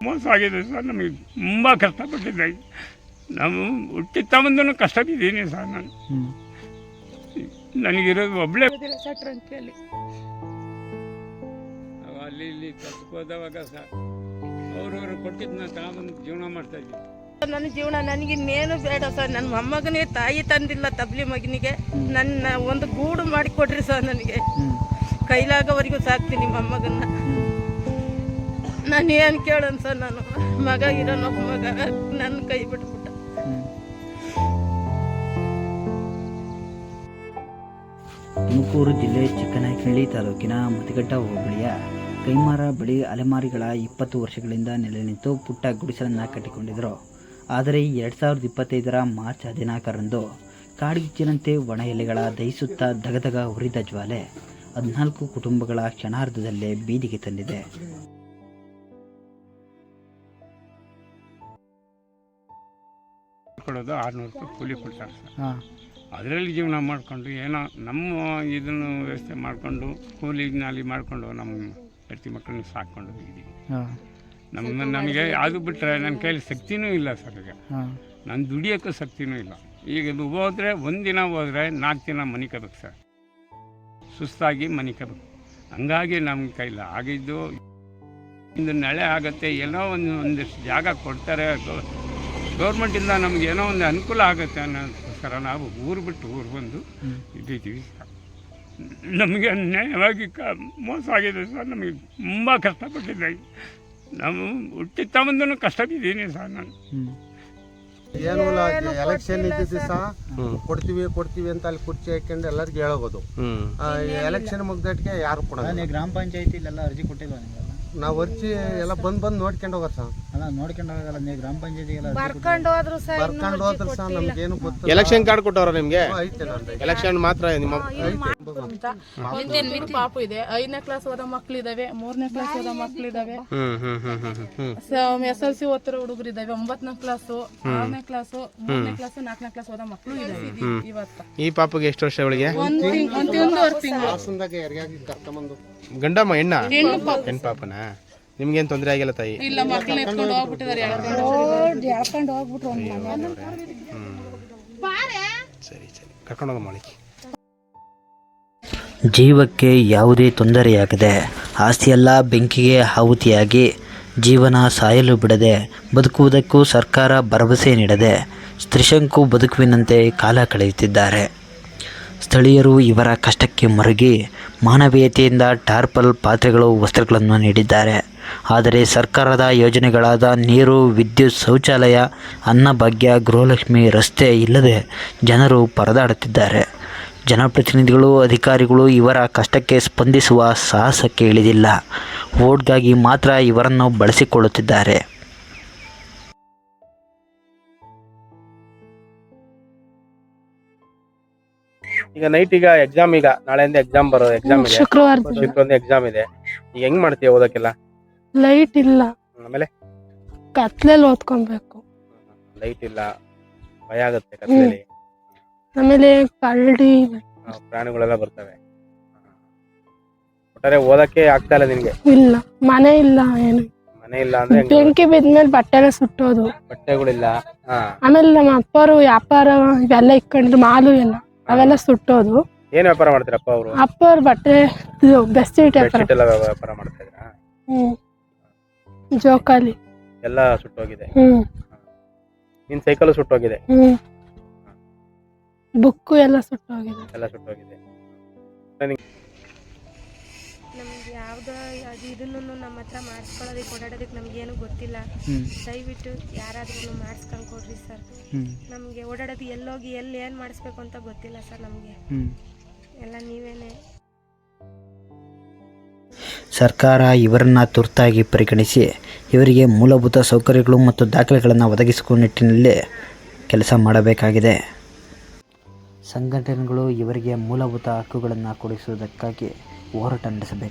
ಮೋಸ ಆಗಿದೆ ಸರ್. ನಮಗೆ ತುಂಬ ಕಷ್ಟಪಟ್ಟಿದ್ದೆ. ನಾವು ಹುಟ್ಟಿದ ತಮ್ಮಂದೂ ಕಷ್ಟ ಬಿದ್ದೀನಿ ಸರ್. ನನಗಿರೋದು ಒಬ್ಬಳೇ ಸರ್ ಟ್ರಂಕಿಯಲ್ಲಿ. ಅಲ್ಲಿ ಇಲ್ಲಿ ಕರ್ಸ್ಕೊ ಹೋದವಾಗ ಸರ್ ಅವ್ರವ್ರು ಕೊಟ್ಟಿದ್ದನ್ನ ತಗೊಂಬಂದು ಜೀವನ ಮಾಡ್ತಾಯಿದ್ವಿ. ನನ್ನ ಜೀವನ ನನಗಿನ್ನೇನು ಬೇಡ ಸರ್. ನನ್ನ ಮೊಮ್ಮಗನಿಗೆ ತಾಯಿ ತಂದಿಲ್ಲ, ತಬ್ಲಿ ಮಗನಿಗೆ ನನ್ನ ಒಂದು ಗೂಡು ಮಾಡಿಕೊಡ್ರಿ ಸರ್. ನನಗೆ ಕೈಲಾಗೋವರೆಗೂ ಸಾಕ್ತೀನಿ ಮೊಮ್ಮಗನ್ನ. ನಾನು ಏನು ಕೇಳೋಣ ಸರ್. ನಾನು ಮಗ ಇರೋನೊಬ್ಬ ಮಗ ನನ್ನ ಕೈ ಬಿಟ್ಬಿಟ್ಟ. ತುಮಕೂರು ಜಿಲ್ಲೆ ಚಿಕ್ಕನಾಯಕನಹಳ್ಳಿ ತಾಲೂಕಿನ ಮತಿಘಟ್ಟ ಹೋಬಳಿಯ ಕೈಮಾರ ಬಳಿ ಅಲೆಮಾರಿಗಳ 20 ವರ್ಷಗಳಿಂದ ನೆಲೆ ನಿಂತು ಪುಟ್ಟ ಗುಡಿಸಲನ್ನು ಕಟ್ಟಿಕೊಂಡಿದ್ದರು. ಆದರೆ 2025 ಮಾರ್ಚ್ 14ರಂದು ಕಾಡ್ಗಿಚ್ಚಿನಂತೆ ಒಣ ಎಲೆಗಳ ದಹಿಸುತ್ತಾ ದಗದಗ ಉರಿದ ಜ್ವಾಲೆ 14 ಕುಟುಂಬಗಳ ಕ್ಷಣಾರ್ಧದಲ್ಲೇ ಬೀದಿಗೆ ತಂದಿದೆ. ಕೊಡೋದು 600 ರೂಪಾಯಿ ಕೂಲಿ ಕೊಡ್ತಾರೆ ಸರ್. ಅದರಲ್ಲಿ ಜೀವನ ಮಾಡಿಕೊಂಡು ಏನೋ ನಮ್ಮ ಇದನ್ನು ವ್ಯವಸ್ಥೆ ಮಾಡಿಕೊಂಡು ಕೂಲಿ ನಾಲಿ ಮಾಡಿಕೊಂಡು ನಮ್ಮ ಹೆಂಡತಿ ಮಕ್ಕಳನ್ನ ಸಾಕ್ಕೊಂಡು ಇದ್ದೀವಿ. ನಮಗೆ ಅದು ಬಿಟ್ಟರೆ ನನ್ನ ಕೈಯಲ್ಲಿ ಶಕ್ತಿನೂ ಇಲ್ಲ ಸರ್. ಈಗ ನಾನು ದುಡಿಯೋಕ್ಕೂ ಶಕ್ತಿನೂ ಇಲ್ಲ. ಈಗ ಇದು ಹೋದರೆ ಒಂದಿನ ಹೋದರೆ 4 ದಿನ ಮನಿಕಬೇಕು ಸರ್. ಸುಸ್ತಾಗಿ ಮನಿಕಬೇಕು. ಹಂಗಾಗಿ ನಮ್ಮ ಕೈಲ ಆಗಿದ್ದು ಇಂದು ನಾಳೆ ಆಗುತ್ತೆ. ಏನೋ ಒಂದಿಷ್ಟು ಜಾಗ ಕೊಡ್ತಾರೆ ಗೌರ್ಮೆಂಟಿಂದ, ನಮ್ಗೆ ಏನೋ ಒಂದು ಅನುಕೂಲ ಆಗುತ್ತೆ ಅನ್ನೋದಕ್ಕೋಸ್ಕರ ನಾವು ಊರು ಬಿಟ್ಟು ಊರು ಬಂದು ಇದ್ದೀವಿ. ನಮಗೆ ಅನ್ಯಾಯವಾಗಿ ಮೋಸ ಆಗಿದೆ ಸರ್. ನಮಗೆ ತುಂಬ ಕಷ್ಟಪಟ್ಟಿದ್ದೆ. ನಾವು ಹುಟ್ಟಿದ ತಮ್ಮಂದೂ ಕಷ್ಟ ಬಿದ್ದೀನಿ ಸರ್. ನಾನು ಏನು ಎಲೆಕ್ಷನ್ ಇದ್ದಿದ್ದು ಸಹ ಕೊಡ್ತೀವಿ ಅಂತ ಅಲ್ಲಿ ಕುರ್ಚಿ ಹಾಕೊಂಡು ಎಲ್ಲರಿಗೂ ಹೇಳೋದು. ಎಲೆಕ್ಷನ್ ಮುಗ್ದಟ್ಟಿಗೆ ಯಾರು ಕೊಡೋದು. ಗ್ರಾಮ ಪಂಚಾಯತಿ ಎಲ್ಲ ಅರ್ಜಿ ಕೊಟ್ಟಿಲ್ವಾ? ನಾವು ಅರ್ಜಿ ಎಲ್ಲ ಬಂದು ನೋಡ್ಕೊಂಡು ಹೋಗೋದು ಸರ್. ಅಲ್ಲ ನೋಡ್ಕೊಂಡು ಹೋಗಲ್ಲ, ನೀವು ಗ್ರಾಮ ಪಂಚಾಯತಿಗೆಲ್ಲ ಬರ್ಕೊಂಡು ಹೋದ್ರು ಸರ್. ನಮ್ಗೇನು ಗೊತ್ತು. ಎಲೆಕ್ಷನ್ ಕಾರ್ಡ್ ಕೊಟ್ಟವ್ರ ನಿಮ್ಗೆ? ಐತೆ ನಂದು. ಎಲೆಕ್ಷನ್ ಮಾತ್ರ ನಿಮ್ಮ ಪಾಪು ಇದೆ. 5ನೇ ಕ್ಲಾಸ್ ಓದೋ ಮಕ್ಳು ಇದಾವೆ, 3ನೇ ಕ್ಲಾಸ್ ಓದೋ ಮಕ್ಳು ಇದಾವೆ, SLC ಓದ್ತಿರೋ ಹುಡುಗರು ಇದಾವೆ, 9ನೇ ಕ್ಲಾಸು, 6ನೇ ಕ್ಲಾಸು, 3ನೇ ಕ್ಲಾಸು, 4ನೇ ಕ್ಲಾಸ್ ಓದೋ ಮಕ್ಳು ಇದಾವೆ. ಇವತ್ತು ಈ ಪಾಪಗೆ ಎಷ್ಟು ವರ್ಷ? ಅವಳಿಗೆ ಒಂದೂವರೆ ತಿಂಗಳು. ಹಾಸನದಾಗ ಯಾರಿಗಾಗಿ ಕರ್ಕೊಂಬಂದು ಗಂಡಮ್ಮ ಹೆಣ್ಣ ಪಾಪನ? ನಿಮ್ಗೇನು ತೊಂದರೆ ಆಗಿಲ್ಲ ತಾಯಿ? ಇಲ್ಲ, ಮಕ್ಳನ್ನ ಎತ್ಕೊಂಡು ಹೋಗ್ಬಿಟ್ಟಿದ್ದಾರೆ. ಎಳ್ಕೊಂಡು ಹೋಗ್ಬಿಟ್ರು. ಸರಿ ಕರ್ಕೊಂಡೋಗ ಮಾಡಿ. ಜೀವಕ್ಕೆ ಯಾವುದೇ ತೊಂದರೆಯಾಗದೆ ಆಸ್ತಿಯೆಲ್ಲ ಬೆಂಕಿಗೆ ಆಹುತಿಯಾಗಿ ಜೀವನ ಸಾಯಲು ಬಿಡದೆ ಬದುಕುವುದಕ್ಕೂ ಸರ್ಕಾರ ಭರವಸೆ ನೀಡದೆ ತ್ರಿಶಂಕು ಬದುಕುವಿನಂತೆ ಕಾಲ ಕಳೆಯುತ್ತಿದ್ದಾರೆ. ಸ್ಥಳೀಯರು ಇವರ ಕಷ್ಟಕ್ಕೆ ಮರುಗಿ ಮಾನವೀಯತೆಯಿಂದ ಟಾರ್ಪಲ್, ಪಾತ್ರೆಗಳು, ವಸ್ತ್ರಗಳನ್ನು ನೀಡಿದ್ದಾರೆ. ಆದರೆ ಸರ್ಕಾರದ ಯೋಜನೆಗಳಾದ ನೀರು, ವಿದ್ಯುತ್, ಶೌಚಾಲಯ, ಅನ್ನಭಾಗ್ಯ, ಗೃಹಲಕ್ಷ್ಮಿ, ರಸ್ತೆ ಇಲ್ಲದೆ ಜನರು ಪರದಾಡುತ್ತಿದ್ದಾರೆ. ಜನಪ್ರತಿನಿಧಿಗಳು, ಅಧಿಕಾರಿಗಳು ಇವರ ಕಷ್ಟಕ್ಕೆ ಸ್ಪಂದಿಸುವ ಸಾಹಸಕ್ಕೆ ಇಳಿದಿಲ್ಲ. ವೋಟ್ಗಾಗಿ ಮಾತ್ರ ಇವರನ್ನು ಬಳಸಿಕೊಳ್ಳುತ್ತಿದ್ದಾರೆ. ಈಗ ನೈಟ್ ಎಕ್ಸಾಮ್, ಈಗ ನಾಳೆಯಿಂದ ಎಕ್ಸಾಮ್ ಎಕ್ಸಾಮ್ ಇದೆ, ಶುಕ್ರವಾರ ಎಕ್ಸಾಮ್ ಇದೆ. ಈಗ ಹೆಂಗ್ ಮಾಡ್ತೀಯ ಓದಕ್ಕೆಲ್ಲ? ಲೈಟ್ ಇಲ್ಲ, ಆಮೇಲೆ ಕತ್ಲೆಯಲ್ಲಿ ಓದ್ಕೊಬೇಕು. ಲೈಟ್ ಇಲ್ಲ, ಭಯ ಆಗುತ್ತೆ ಕತ್ಲೆಯಲ್ಲಿ. ಆಮೇಲೆ ಕರಡಿ, ಪ್ರಾಣಿಗಳೆಲ್ಲ ಬರ್ತವೆ. ಒಟ್ಟಾರೆ ಓದಕ್ಕೆ ಆಗ್ತಾ ಇಲ್ಲ ನಿನ್ಗೆ? ಇಲ್ಲ, ಮನೆ ಇಲ್ಲ, ಏನು ಮನೆ ಇಲ್ಲ ಅಂದ್ರೆ ಬೆಂಕಿ ಬಿದ್ಮೇಲೆ ಬಟ್ಟೆಲ್ಲ ಸುಟ್ಟೋದು, ಬಟ್ಟೆಗಳಿಲ್ಲ. ಆಮೇಲೆ ನಮ್ಮ ಅಪ್ಪರು ವ್ಯಾಪಾರ ಇವೆಲ್ಲ ಇಟ್ಕೊಂಡ್ರು, ಮಾಲು ಎಲ್ಲ ಅವೆಲ್ಲ ಸುಟ್ಟೋದು. ಏನ್ ವ್ಯಾಪಾರ ಮಾಡ್ತೀರಪ್ಪ ಅವರು? ಅಪ್ಪವ್ರ ಬಟ್ಟೆ ಬೆಸ್ಟೀಟ್ ವ್ಯಾಪಾರ ಮಾಡ್ತಾ ಇದ್ರ? ಜೋಕಾಲಿ ಎಲ್ಲ ಸುಟ್ಟೋಗಿದೆ. ನಿನ್ ಸೈಕಲ್ ಸುಟ್ಟೋಗಿದೆ, ಬುಕ್ಕು ಎಲ್ಲ ಸುಟ್ಟೋಗಿದೆ. ಎಲ್ಲ ಸುಟ್ಟೋಗಿದೆ. ನಮ್ಗೆ ಯಾವುದೋ ಇದನ್ನು ನಮ್ಮ ಹತ್ರ ಮಾಡಿಸ್ಕೊಳ್ಳೋದಕ್ಕೆ ಓಡಾಡೋದಕ್ಕೆ ನಮಗೇನು ಗೊತ್ತಿಲ್ಲ. ದಯವಿಟ್ಟು ಯಾರಾದ್ರೂ ಮಾಡಿಸ್ಕೊಂಡು ಕೊಡ್ರಿ ಸರ್. ನಮಗೆ ಓಡಾಡೋದು ಎಲ್ಲೋಗಿ ಎಲ್ಲಿ ಏನು ಮಾಡಿಸ್ಬೇಕು ಅಂತ ಗೊತ್ತಿಲ್ಲ ಸರ್. ನಮಗೆ ಎಲ್ಲ ನೀವೇನೆ. ಸರ್ಕಾರ ಇವರನ್ನು ತುರ್ತಾಗಿ ಪರಿಗಣಿಸಿ ಇವರಿಗೆ ಮೂಲಭೂತ ಸೌಕರ್ಯಗಳು ಮತ್ತು ದಾಖಲೆಗಳನ್ನು ಒದಗಿಸುವ ನಿಟ್ಟಿನಲ್ಲಿ ಕೆಲಸ ಮಾಡಬೇಕಾಗಿದೆ. ಸಂಘಟನೆಗಳು ಇವರಿಗೆ ಮೂಲಭೂತ ಹಕ್ಕುಗಳನ್ನು ಕೊಡಿಸುವುದಕ್ಕಾಗಿ ಹೋರಾಟ ನಡೆಸಬೇಕು.